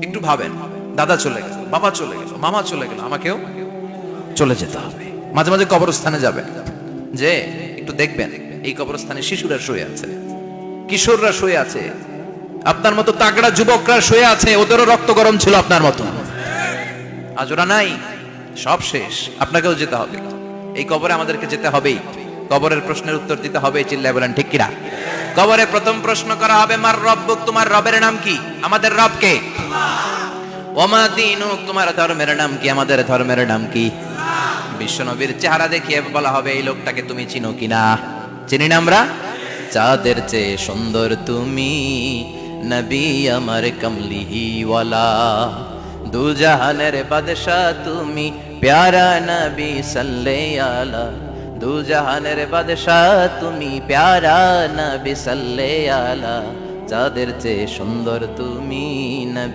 একটু ভাবেন, দাদা চলে গেল, বাবা চলে গেল, মামা চলে গেল, আমাকেও চলে যেতে হবে। মাঝে মাঝে কবরস্থানে যাবেন, যে একটু দেখবেন এই কবরস্থানে শিশুরা শুয়ে আছে, কিশোররা শুয়ে আছে, আপনার মতো তাগড়া যুবকরা শুয়ে আছে, ওদেরও রক্ত গরম ছিল আপনার মতো, আজ ওরা নাই, সব শেষ, আপনাকেও যেতে হবে। এই কবরে আমাদেরকে যেতে হবেই, কবরের প্রশ্নের উত্তর দিতে হবে, চিল্লায় বলেন ঠিক কিনা? কবরে প্রথম প্রশ্ন করা হবে, মার রব্বুক, তোমার রবের নাম কি? আমাদের রব কে? ওমা দীনুক, তোমার ধর্মের নাম কি? আমাদের ধর্মের নাম কি? বিশ্বনবীর চেহারা দেখিয়ে বলা হবে, এই লোকটাকে তুমি চিনো কিনা? চিনি না আমরা? চাঁদের চেয়ে সুন্দর তুমি, নবী আমার কমলিহি ওয়ালা, দু জাহানের বাদশা তুমি, প্যারা নবী সাল্লাল্লাহু আলা, দু জাহানের বাদশা তুমি, প্যারা নবী সাল্লাল্লাহু আলা, চাঁদের চেয়ে সুন্দর তুমি নবী।